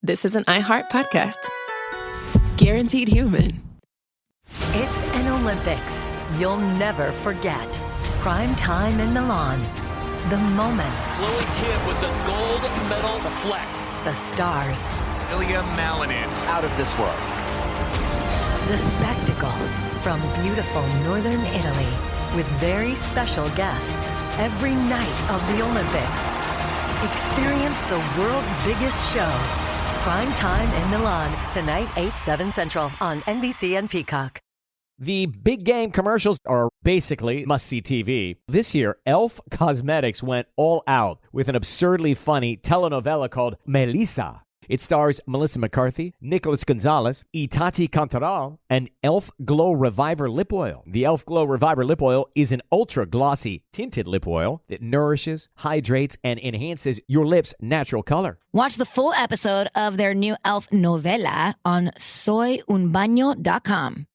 this is an iHeart podcast. Guaranteed human. It's an Olympics you'll never forget. Prime time in Milan. The moments. Chloe Kim with the gold medal flex. The stars. Ilya Malinin. Out of this world. The spectacle from beautiful northern Italy with very special guests every night of the Olympics. Experience the world's biggest show. Prime time in Milan, tonight 8/7 Central on NBC and Peacock. The big game commercials are basically must-see TV. This year, Elf Cosmetics went all out with an absurdly funny telenovela called Melissa. It stars Melissa McCarthy, Nicholas Gonzalez, Itati Cantoral, and Elf Glow Reviver Lip Oil. The Elf Glow Reviver Lip Oil is an ultra-glossy tinted lip oil that nourishes, hydrates, and enhances your lips' natural color. Watch the full episode of their new Elf novela on soyunbaño.com.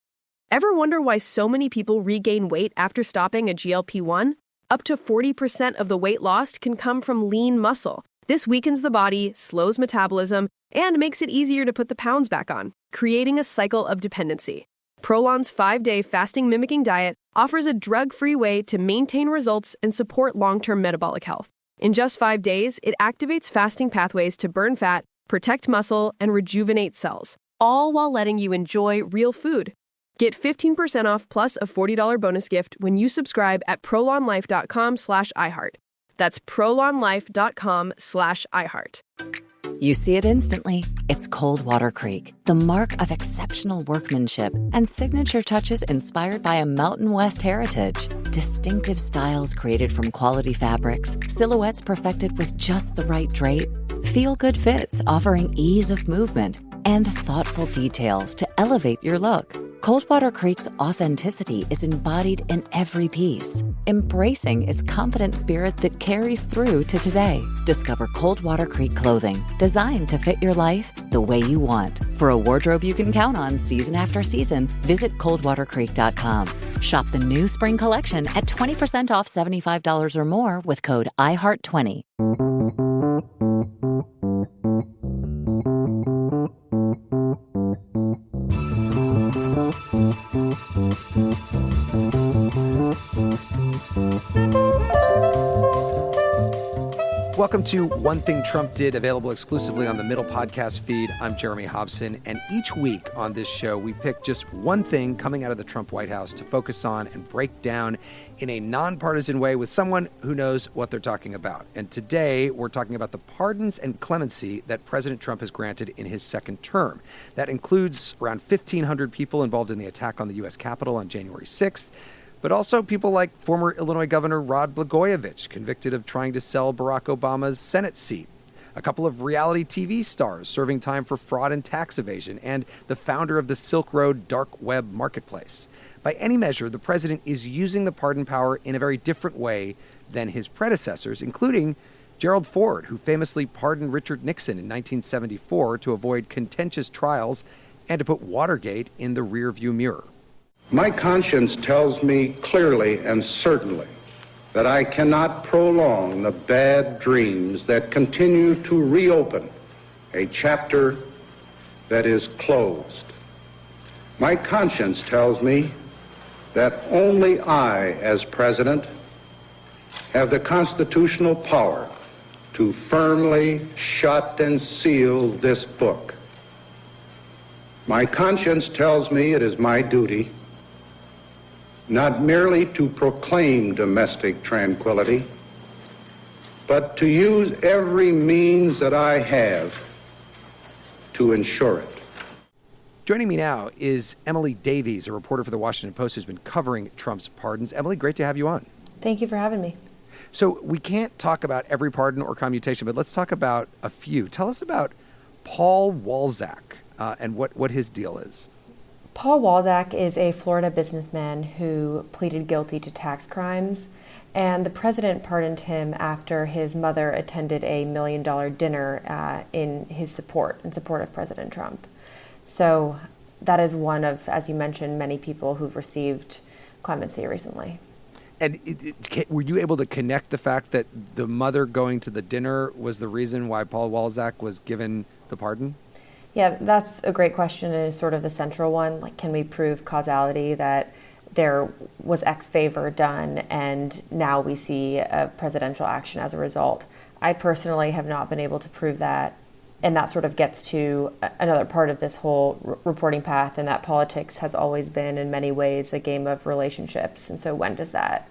Ever wonder why so many people regain weight after stopping a GLP-1? Up to 40% of the weight lost can come from lean muscle. This weakens the body, slows metabolism, and makes it easier to put the pounds back on, creating a cycle of dependency. Prolon's 5-day fasting-mimicking diet offers a drug-free way to maintain results and support long-term metabolic health. In just 5 days, it activates fasting pathways to burn fat, protect muscle, and rejuvenate cells, all while letting you enjoy real food. Get 15% off plus a $40 bonus gift when you subscribe at prolonlife.com/iHeart. That's prolonlife.com/iHeart. You see it instantly. It's Coldwater Creek, the mark of exceptional workmanship and signature touches inspired by a Mountain West heritage. Distinctive styles created from quality fabrics, silhouettes perfected with just the right drape, feel-good fits offering ease of movement, and thoughtful details to elevate your look. Coldwater Creek's authenticity is embodied in every piece, embracing its confident spirit that carries through to today. Discover Coldwater Creek clothing, designed to fit your life the way you want. For a wardrobe you can count on season after season, visit coldwatercreek.com. Shop the new spring collection at 20% off $75 or more with code IHEART20. Welcome to One Thing Trump Did, available exclusively on the Middle podcast feed. I'm Jeremy Hobson, and each week on this show, we pick just one thing coming out of the Trump White House to focus on and break down in a nonpartisan way with someone who knows what they're talking about. And today, we're talking about the pardons and clemency that President Trump has granted in his second term. That includes around 1,500 people involved in the attack on the U.S. Capitol on January 6th. But also people like former Illinois Governor Rod Blagojevich, convicted of trying to sell Barack Obama's Senate seat. A couple of reality TV stars serving time for fraud and tax evasion, and the founder of the Silk Road dark web marketplace. By any measure, the president is using the pardon power in a very different way than his predecessors, including Gerald Ford, who famously pardoned Richard Nixon in 1974 to avoid contentious trials and to put Watergate in the rearview mirror. My conscience tells me clearly and certainly that I cannot prolong the bad dreams that continue to reopen a chapter that is closed. My conscience tells me that only I, as president, have the constitutional power to firmly shut and seal this book. My conscience tells me it is my duty not merely to proclaim domestic tranquility, but to use every means that I have to ensure it. Joining me now is Emily Davies, a reporter for the Washington Post who's been covering Trump's pardons. Emily, great to have you on. Thank you for having me. So we can't talk about every pardon or commutation, but let's talk about a few. Tell us about Paul Walzak and what his deal is. Paul Walzak is a Florida businessman who pleaded guilty to tax crimes, and the president pardoned him after his mother attended a $1 million dinner in support of President Trump. So that is one of, as you mentioned, many people who've received clemency recently. And were you able to connect the fact that the mother going to the dinner was the reason why Paul Walzak was given the pardon? Yeah, that's a great question and is sort of the central one. Like, can we prove causality that there was X favor done and now we see a presidential action as a result? I personally have not been able to prove that. And that sort of gets to another part of this whole reporting path, and that politics has always been in many ways a game of relationships. And so when does that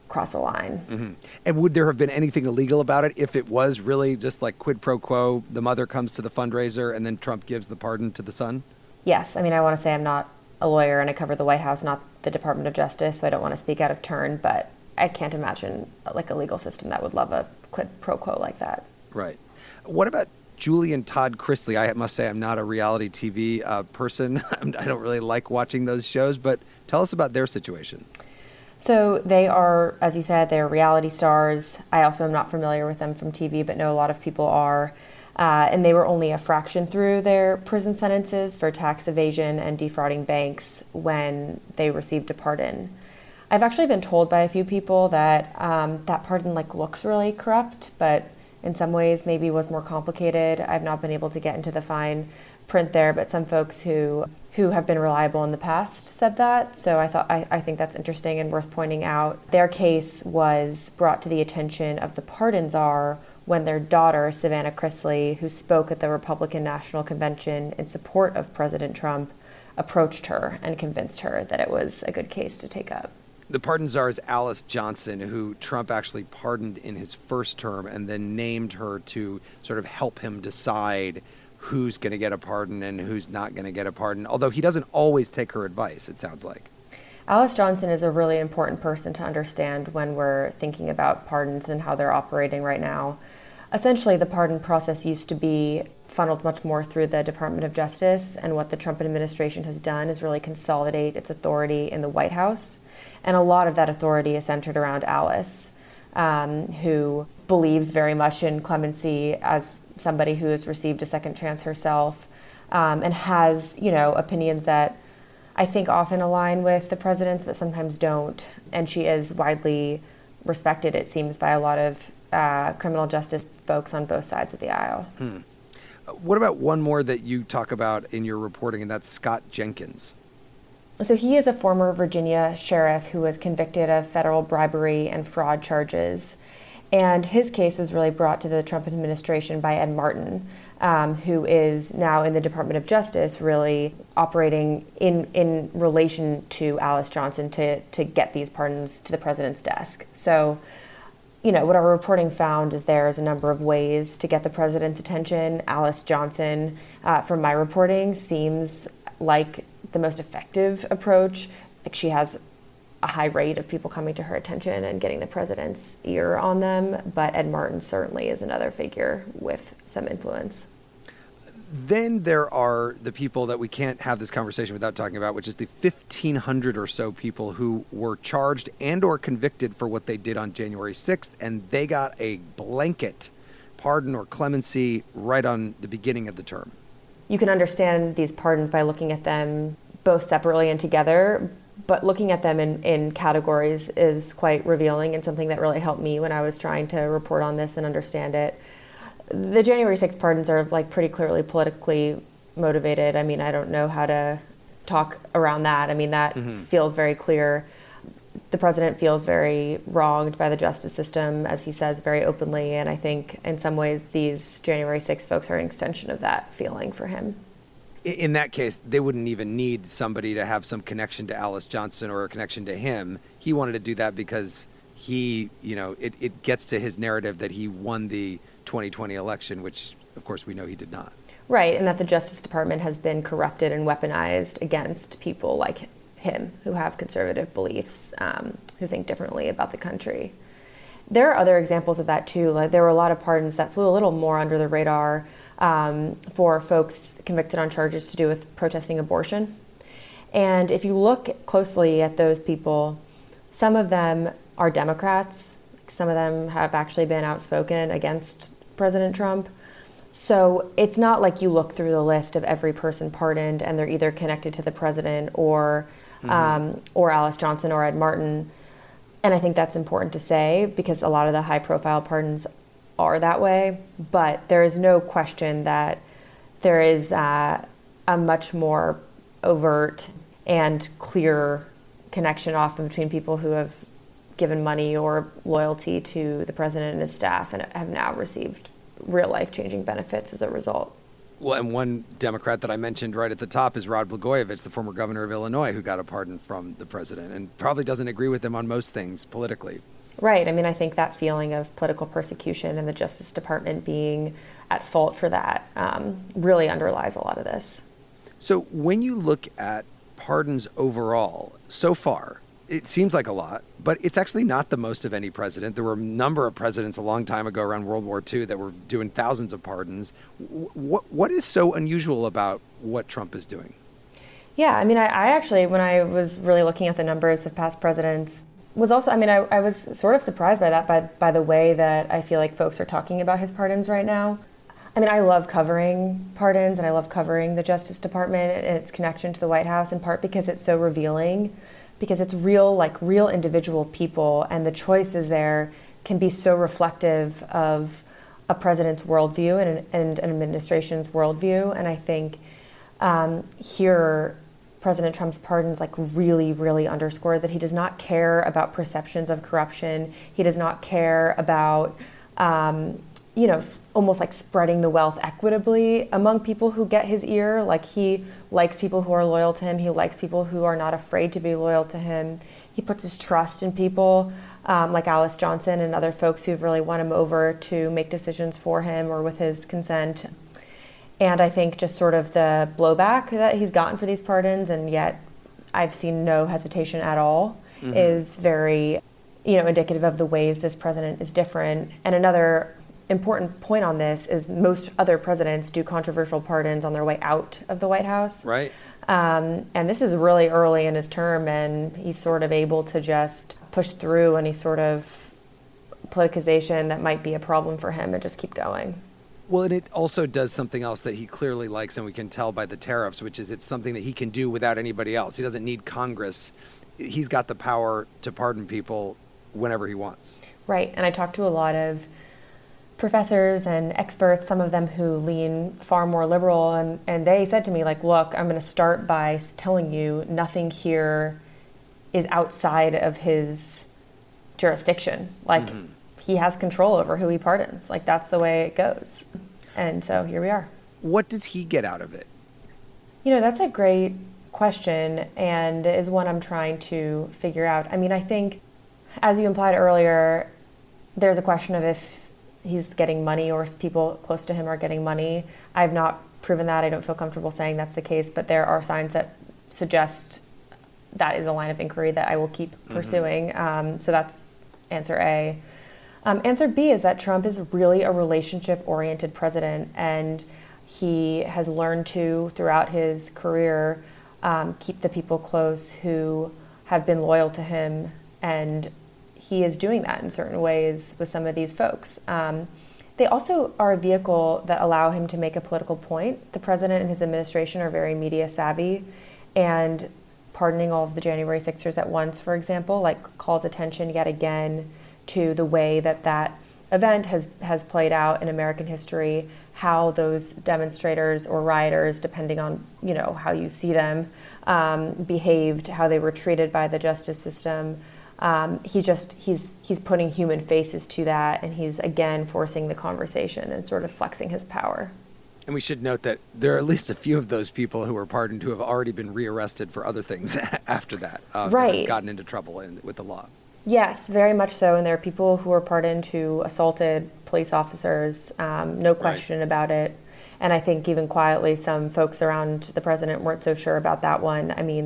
cross a line? Mm-hmm. And would there have been anything illegal about it if it was really just like quid pro quo? The mother comes to the fundraiser and then Trump gives the pardon to the son? Yes. I mean, I want to say I'm not a lawyer and I cover the White House, not the Department of Justice, so I don't want to speak out of turn, but I can't imagine like a legal system that would love a quid pro quo like that. Right. What about Julie and Todd Chrisley? I must say I'm not a reality TV person. I don't really like watching those shows, but tell us about their situation. So they are, as you said, they're reality stars. I also am not familiar with them from TV, but know a lot of people are. And they were only a fraction through their prison sentences for tax evasion and defrauding banks when they received a pardon. I've actually been told by a few people that that pardon looks really corrupt, but in some ways maybe was more complicated. I've not been able to get into the fine print there, but some folks who have been reliable in the past said that. So I think that's interesting and worth pointing out. Their case was brought to the attention of the pardon czar when their daughter, Savannah Chrisley, who spoke at the Republican National Convention in support of President Trump, approached her and convinced her that it was a good case to take up. The pardon czar is Alice Johnson, who Trump actually pardoned in his first term and then named her to sort of help him decide who's going to get a pardon and who's not going to get a pardon, although he doesn't always take her advice, it sounds like. Alice Johnson is a really important person to understand when we're thinking about pardons and how they're operating right now. Essentially, the pardon process used to be funneled much more through the Department of Justice, and what the Trump administration has done is really consolidate its authority in the White House. And a lot of that authority is centered around Alice, who believes very much in clemency as somebody who has received a second chance herself, and has, opinions that I think often align with the president's, but sometimes don't. And she is widely respected, it seems, by a lot of criminal justice folks on both sides of the aisle. What about one more that you talk about in your reporting, and that's Scott Jenkins? So he is a former Virginia sheriff who was convicted of federal bribery and fraud charges. And his case was really brought to the Trump administration by Ed Martin, who is now in the Department of Justice, really operating in relation to Alice Johnson to get these pardons to the president's desk. So, what our reporting found is there's a number of ways to get the president's attention. Alice Johnson, from my reporting, seems like the most effective approach. Like, she has a high rate of people coming to her attention and getting the president's ear on them, but Ed Martin certainly is another figure with some influence. Then there are the people that we can't have this conversation without talking about, which is the 1,500 or so people who were charged and or convicted for what they did on January 6th, and they got a blanket pardon or clemency right on the beginning of the term. You can understand these pardons by looking at them both separately and together, but looking at them in categories is quite revealing and something that really helped me when I was trying to report on this and understand it. The January 6th pardons are pretty clearly politically motivated. I mean, I don't know how to talk around that. I mean, that feels very clear. The president feels very wronged by the justice system, as he says very openly, and I think in some ways these January 6th folks are an extension of that feeling for him. In that case, they wouldn't even need somebody to have some connection to Alice Johnson or a connection to him. He wanted to do that because he, it gets to his narrative that he won the 2020 election, which, of course, we know he did not. Right, and that the Justice Department has been corrupted and weaponized against people like him who have conservative beliefs, who think differently about the country. There are other examples of that, too. Like, there were a lot of pardons that flew a little more under the radar for folks convicted on charges to do with protesting abortion. And if you look closely at those people, some of them are Democrats. Some of them have actually been outspoken against President Trump. So it's not like you look through the list of every person pardoned and they're either connected to the president or Alice Johnson or Ed Martin. And I think that's important to say because a lot of the high-profile pardons are that way. But there is no question that there is a much more overt and clear connection often between people who have given money or loyalty to the president and his staff and have now received real life-changing benefits as a result. Well, and one Democrat that I mentioned right at the top is Rod Blagojevich, the former governor of Illinois, who got a pardon from the president and probably doesn't agree with him on most things politically. Right. I mean, I think that feeling of political persecution and the Justice Department being at fault for that really underlies a lot of this. So when you look at pardons overall, so far, it seems like a lot, but it's actually not the most of any president. There were a number of presidents a long time ago around World War II that were doing thousands of pardons. What is so unusual about what Trump is doing? Yeah, I mean, I actually, when I was really looking at the numbers of past presidents, was also, I mean, I was sort of surprised by that, by the way that I feel like folks are talking about his pardons right now. I mean, I love covering pardons and I love covering the Justice Department and its connection to the White House, in part because it's so revealing, because it's real individual people, and the choices there can be so reflective of a president's worldview and an administration's worldview. And I think here, President Trump's pardons really underscore that he does not care about perceptions of corruption. He does not care about almost like spreading the wealth equitably among people who get his ear. Like, he likes people who are loyal to him. He likes people who are not afraid to be loyal to him. He puts his trust in people like Alice Johnson and other folks who've really won him over to make decisions for him or with his consent. And I think just sort of the blowback that he's gotten for these pardons, and yet I've seen no hesitation at all, is very, indicative of the ways this president is different. And another important point on this is most other presidents do controversial pardons on their way out of the White House. Right. And this is really early in his term, and he's sort of able to just push through any sort of politicization that might be a problem for him and just keep going. Well, and it also does something else that he clearly likes, and we can tell by the tariffs, which is it's something that he can do without anybody else. He doesn't need Congress. He's got the power to pardon people whenever he wants. Right. And I talked to a lot of professors and experts, some of them who lean far more liberal, and they said to me, look, I'm going to start by telling you nothing here is outside of his jurisdiction. He has control over who he pardons. That's the way it goes. And so here we are. What does he get out of it? That's a great question, and is one I'm trying to figure out. I mean, I think, as you implied earlier, there's a question of if he's getting money or people close to him are getting money. I've not proven that. I don't feel comfortable saying that's the case, but there are signs that suggest that is a line of inquiry that I will keep pursuing. So that's answer A. Answer B is that Trump is really a relationship-oriented president, and he has learned to, throughout his career, keep the people close who have been loyal to him, and he is doing that in certain ways with some of these folks. They also are a vehicle that allow him to make a political point. The president and his administration are very media savvy, and pardoning all of the January 6ers at once, for example, calls attention yet again to the way that event has played out in American history, how those demonstrators or rioters, depending on how you see them, behaved, how they were treated by the justice system. He's putting human faces to that, and he's again forcing the conversation and sort of flexing his power. And we should note that there are at least a few of those people who were pardoned who have already been rearrested for other things after that. Right. And have gotten into trouble with the law. Yes, very much so. And there are people who were pardoned who assaulted police officers, no question about it. And I think even quietly, some folks around the president weren't so sure about that one. I mean,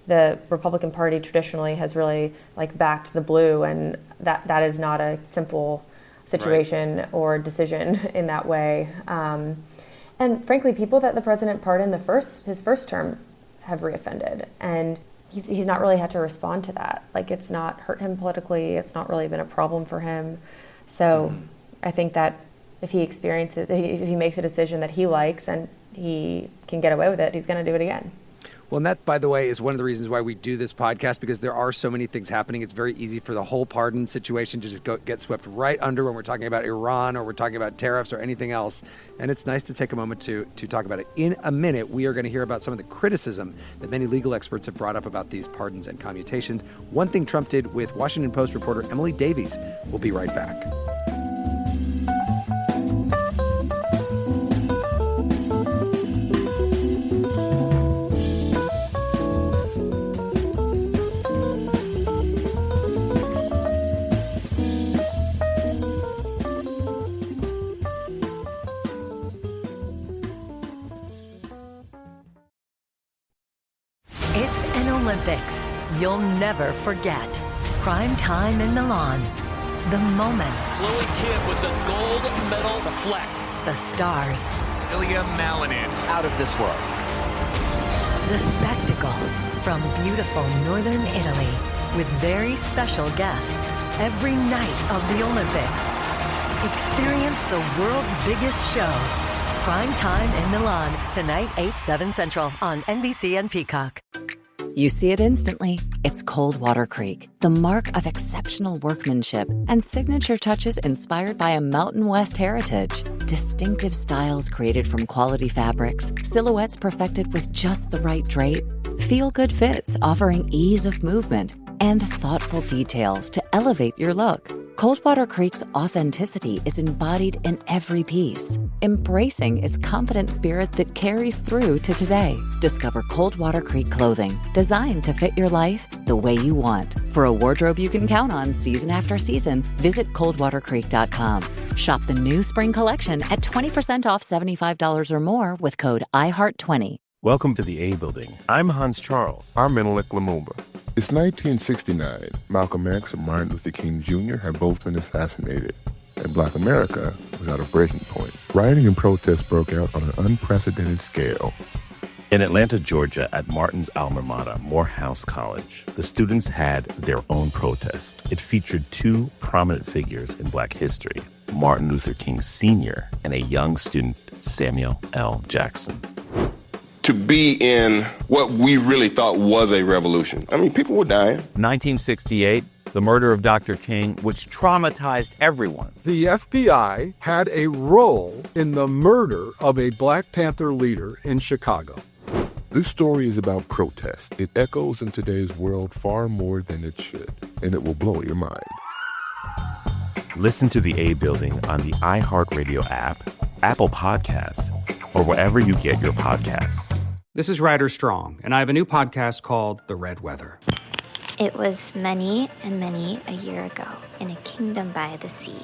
the Republican Party traditionally has really backed the blue, and that is not a simple situation or decision in that way. And frankly, people that the president pardoned his first term have reoffended, and he's not really had to respond to that. It's not hurt him politically. It's not really been a problem for him. So I think that if he makes a decision that he likes and he can get away with it, he's going to do it again. Well, and that, by the way, is one of the reasons why we do this podcast, because there are so many things happening. It's very easy for the whole pardon situation to just get swept right under when we're talking about Iran or we're talking about tariffs or anything else. And it's nice to take a moment to talk about it. In a minute, we are going to hear about some of the criticism that many legal experts have brought up about these pardons and commutations. One Thing Trump Did with Washington Post reporter Emily Davies. We'll be right back. It's an Olympics you'll never forget. Prime time in Milan. The moments. Chloe Kim with the gold medal flex. The stars. Ilya Malinin. Out of this world. The spectacle from beautiful northern Italy with very special guests every night of the Olympics. Experience the world's biggest show. Prime time in Milan, tonight 8/7 Central on NBC and Peacock. You see it instantly. It's Cold Water Creek, the mark of exceptional workmanship and signature touches inspired by a Mountain West heritage. Distinctive styles created from quality fabrics, silhouettes perfected with just the right drape, feel-good fits offering ease of movement, and thoughtful details to elevate your look. Coldwater Creek's authenticity is embodied in every piece, embracing its confident spirit that carries through to today. Discover Coldwater Creek clothing, designed to fit your life the way you want. For a wardrobe you can count on season after season, visit coldwatercreek.com. Shop the new spring collection at 20% off $75 or more with code IHEART20. Welcome to the A Building. I'm Hans Charles. I'm Menelik Lumumba. It's 1969. Malcolm X and Martin Luther King Jr. had both been assassinated, and Black America was at a breaking point. Rioting and protests broke out on an unprecedented scale. In Atlanta, Georgia, at Martin's alma mater, Morehouse College, the students had their own protest. It featured two prominent figures in Black history, Martin Luther King Sr. and a young student, Samuel L. Jackson. To be in what we really thought was a revolution. I mean, people were dying. 1968, the murder of Dr. King, which traumatized everyone. The FBI had a role in the murder of a Black Panther leader in Chicago. This story is about protest. It echoes in today's world far more than it should, and it will blow your mind. Listen to the A Building on the iHeartRadio app, Apple Podcasts, or wherever you get your podcasts. This is Ryder Strong, and I have a new podcast called The Red Weather. It was many and many a year ago in a kingdom by the sea.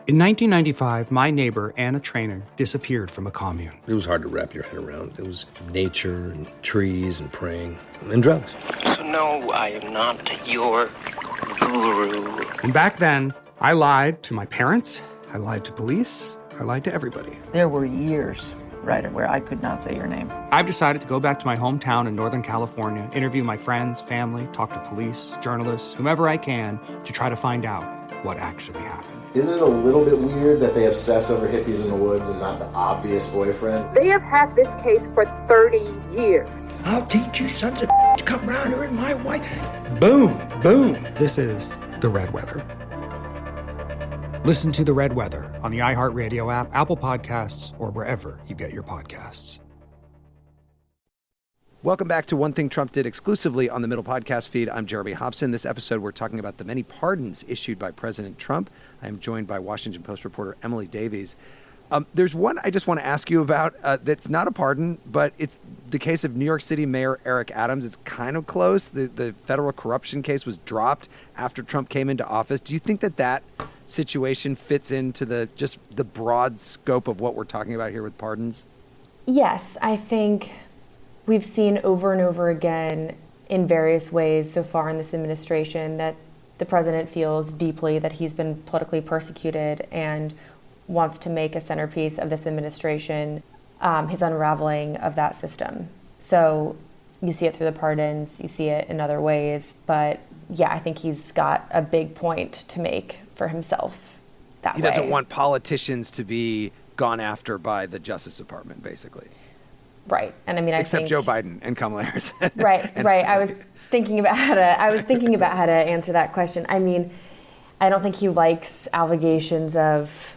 In 1995, my neighbor, Anna Trainer, disappeared from a commune. It was hard to wrap your head around. It was nature and trees and praying and drugs. So no, I am not your guru. And back then, I lied to my parents, I lied to police, I lied to everybody. There were years, Ryder, where I could not say your name. I've decided to go back to my hometown in Northern California, interview my friends, family, talk to police, journalists, whomever I can, to try to find out what actually happened. Isn't it a little bit weird that they obsess over hippies in the woods and not the obvious boyfriend? They have had this case for 30 years. I'll teach you sons of to come around here with my wife. Boom, boom. This is The Red Weather. Listen to The Red Weather on the iHeartRadio app, Apple Podcasts, or wherever you get your podcasts. Welcome back to One Thing Trump Did exclusively on the Middle podcast feed. I'm Jeremy Hobson. This episode, we're talking about the many pardons issued by President Trump. I am joined by Washington Post reporter Emily Davies. There's one I just want to ask you about that's not a pardon, but it's the case of New York City Mayor Eric Adams. It's kind of close. The federal corruption case was dropped after Trump came into office. Do you think that situation fits into the broad scope of what we're talking about here with pardons? Yes, I think we've seen over and over again in various ways so far in this administration that the president feels deeply that he's been politically persecuted and wants to make a centerpiece of this administration his unraveling of that system. So you see it through the pardons, you see it in other ways, but yeah, I think he's got a big point to make for himself that way. He doesn't want politicians to be gone after by the Justice Department, basically. Right. And I mean, Except Joe Biden and Kamala Harris. Right. I was thinking about how to answer that question. I mean, I don't think he likes allegations of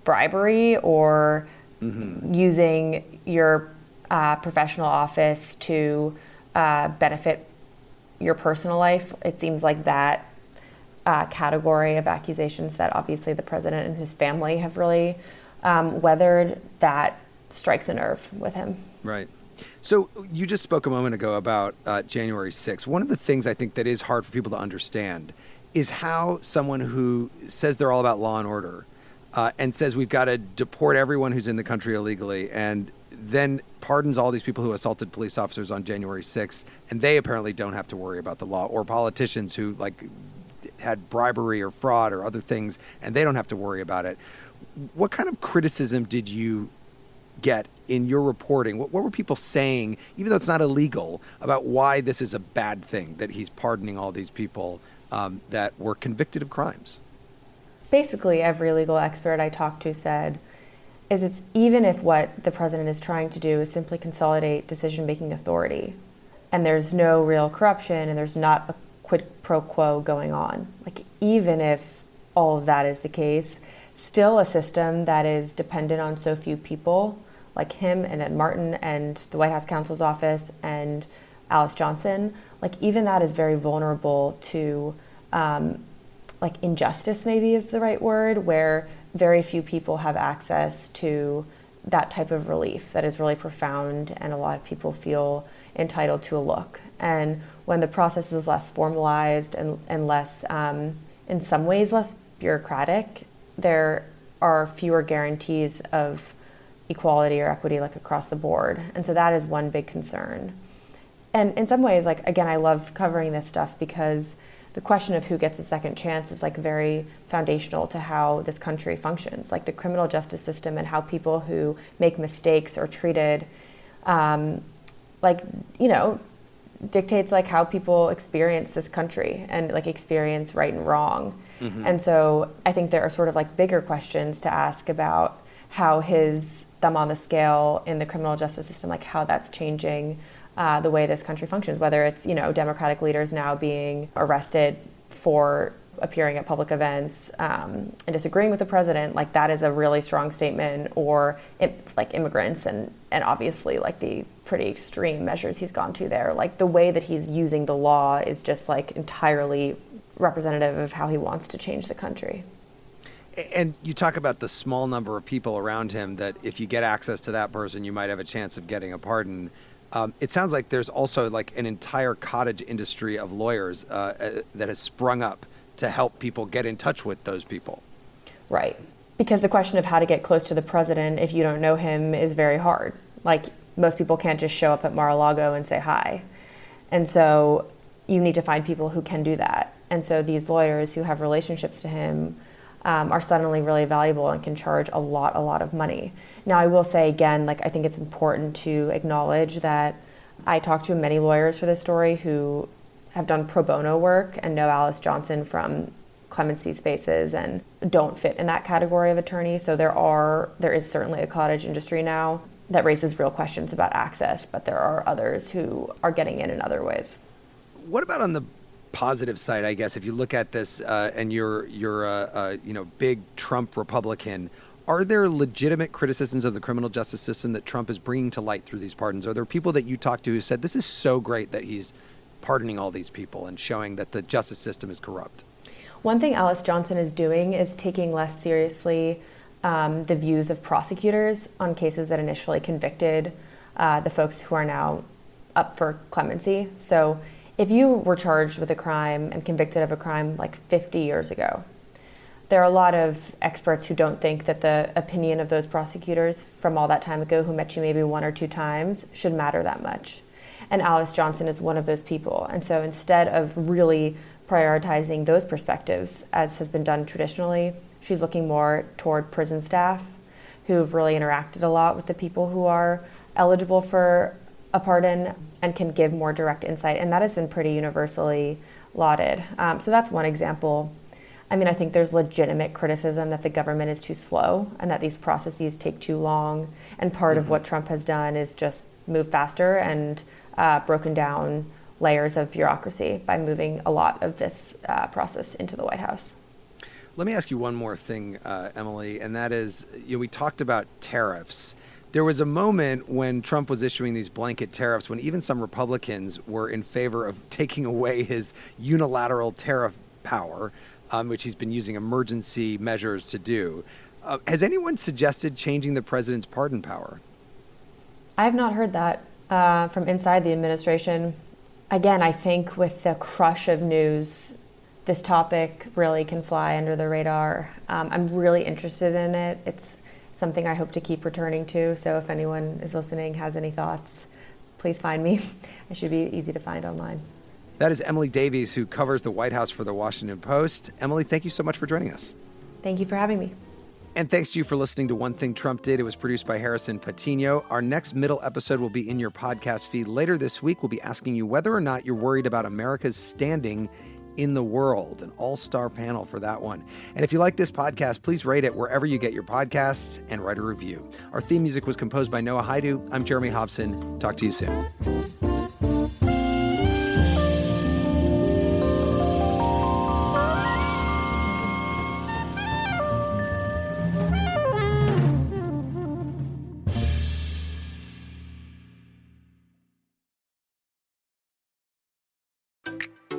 bribery or using your professional office to benefit your personal life. It seems like that category of accusations that obviously the president and his family have really weathered, that strikes a nerve with him. Right. So you just spoke a moment ago about January 6th. One of the things I think that is hard for people to understand is how someone who says they're all about law and order and says we've got to deport everyone who's in the country illegally, and then pardons all these people who assaulted police officers on January 6th, and they apparently don't have to worry about the law, or politicians who had bribery or fraud or other things, and they don't have to worry about it. What kind of criticism did you get in your reporting? What were people saying, even though it's not illegal, about why this is a bad thing, that he's pardoning all these people that were convicted of crimes? Basically, every legal expert I talked to said, it's even if what the president is trying to do is simply consolidate decision-making authority, and there's no real corruption, and there's not a quid pro quo going on. Even if all of that is the case, still a system that is dependent on so few people, like him and Ed Martin and the White House counsel's office and Alice Johnson, even that is very vulnerable to injustice, maybe is the right word, where very few people have access to that type of relief that is really profound, and a lot of people feel entitled to a look. And when the process is less formalized and less, in some ways, less bureaucratic, there are fewer guarantees of equality or equity across the board. And so that is one big concern. And in some ways, again, I love covering this stuff because the question of who gets a second chance is very foundational to how this country functions. The criminal justice system and how people who make mistakes are treated, dictates how people experience this country and experience right and wrong. Mm-hmm. And so I think there are sort of bigger questions to ask about how his thumb on the scale in the criminal justice system, how that's changing the way this country functions, whether it's, Democratic leaders now being arrested for appearing at public events and disagreeing with the president, that is a really strong statement, or immigrants and obviously the pretty extreme measures he's gone to there. The way that he's using the law is just entirely representative of how he wants to change the country. And you talk about the small number of people around him that if you get access to that person, you might have a chance of getting a pardon. It sounds like there's also an entire cottage industry of lawyers that has sprung up to help people get in touch with those people. Right. Because the question of how to get close to the president if you don't know him is very hard. Most people can't just show up at Mar-a-Lago and say hi. And so you need to find people who can do that. And so these lawyers who have relationships to him are suddenly really valuable and can charge a lot of money. Now, I will say again, I think it's important to acknowledge that I talked to many lawyers for this story who have done pro bono work and know Alice Johnson from clemency spaces and don't fit in that category of attorney. So there is certainly a cottage industry now that raises real questions about access, but there are others who are getting in other ways. What about on the positive side, I guess, if you look at this and you're a big Trump Republican, are there legitimate criticisms of the criminal justice system that Trump is bringing to light through these pardons? Are there people that you talk to who said this is so great that he's pardoning all these people and showing that the justice system is corrupt? One thing Alice Johnson is doing is taking less seriously the views of prosecutors on cases that initially convicted the folks who are now up for clemency. So if you were charged with a crime and convicted of a crime 50 years ago, there are a lot of experts who don't think that the opinion of those prosecutors from all that time ago who met you maybe one or two times should matter that much. And Alice Johnson is one of those people. And so instead of really prioritizing those perspectives, as has been done traditionally, she's looking more toward prison staff who've really interacted a lot with the people who are eligible for a pardon and can give more direct insight. And that has been pretty universally lauded. So that's one example. I mean, I think there's legitimate criticism that the government is too slow and that these processes take too long. And part of what Trump has done is just move faster and broken down layers of bureaucracy by moving a lot of this process into the White House. Let me ask you one more thing, Emily, and that is, we talked about tariffs. There was a moment when Trump was issuing these blanket tariffs when even some Republicans were in favor of taking away his unilateral tariff power, which he's been using emergency measures to do. Has anyone suggested changing the president's pardon power? I have not heard that from inside the administration. Again, I think with the crush of news, this topic really can fly under the radar. I'm really interested in it. It's something I hope to keep returning to. So if anyone is listening, has any thoughts, please find me. I should be easy to find online. That is Emily Davies, who covers the White House for the Washington Post. Emily, thank you so much for joining us. Thank you for having me. And thanks to you for listening to One Thing Trump Did. It was produced by Harrison Patino. Our next middle episode will be in your podcast feed. Later this week, we'll be asking you whether or not you're worried about America's standing in the world. An all-star panel for that one. And if you like this podcast, please rate it wherever you get your podcasts and write a review. Our theme music was composed by Noah Haidu. I'm Jeremy Hobson. Talk to you soon.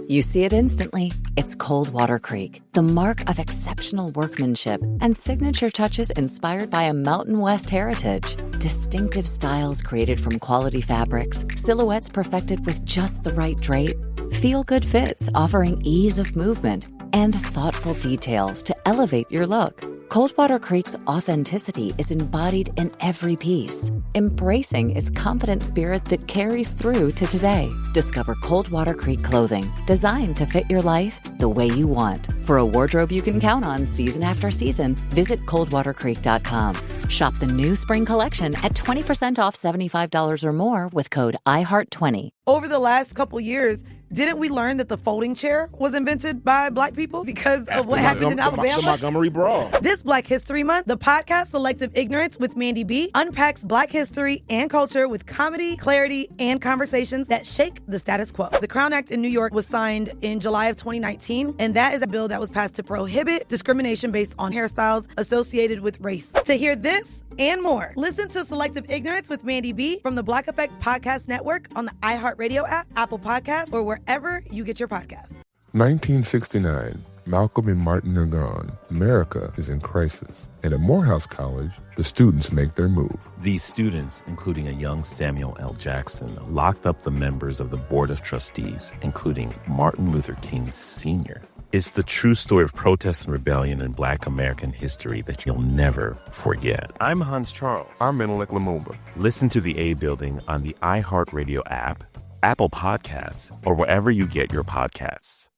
You see it instantly. It's Coldwater Creek, the mark of exceptional workmanship and signature touches inspired by a Mountain West heritage. Distinctive styles created from quality fabrics, silhouettes perfected with just the right drape, feel-good fits offering ease of movement, and thoughtful details to elevate your look. Coldwater Creek's authenticity is embodied in every piece, embracing its confident spirit that carries through to today. Discover Coldwater Creek clothing, designed to fit your life the way you want. For a wardrobe you can count on season after season, visit coldwatercreek.com. Shop the new spring collection at 20% off $75 or more with code IHEART20. Over the last couple years, didn't we learn that the folding chair was invented by Black people because of what happened in Alabama? The Montgomery Brawl. This Black History Month, the podcast Selective Ignorance with Mandy B unpacks Black history and culture with comedy, clarity, and conversations that shake the status quo. The Crown Act in New York was signed in July of 2019, and that is a bill that was passed to prohibit discrimination based on hairstyles associated with race. To hear this and more, listen to Selective Ignorance with Mandy B from the Black Effect Podcast Network on the iHeartRadio app, Apple Podcasts, or wherever you get your podcasts. 1969. Malcolm and Martin are gone. America is in crisis. And at Morehouse College, the students make their move. These students, including a young Samuel L. Jackson, locked up the members of the Board of Trustees, including Martin Luther King Sr. It's the true story of protest and rebellion in Black American history that you'll never forget. I'm Hans Charles. I'm Menelik Lumumba. Listen to The A Building on the iHeartRadio app, Apple Podcasts, or wherever you get your podcasts.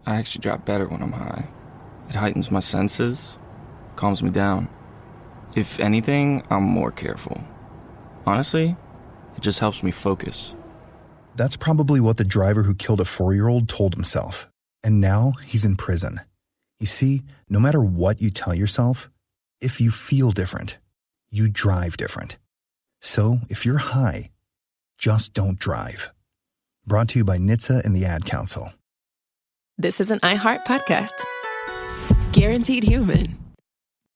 I actually drive better when I'm high. It heightens my senses, calms me down. If anything, I'm more careful. Honestly, it just helps me focus. That's probably what the driver who killed a 4-year-old told himself. And now he's in prison. You see, no matter what you tell yourself, if you feel different, you drive different. So if you're high, just don't drive. Brought to you by NHTSA and the Ad Council. This is an iHeart podcast. Guaranteed Human.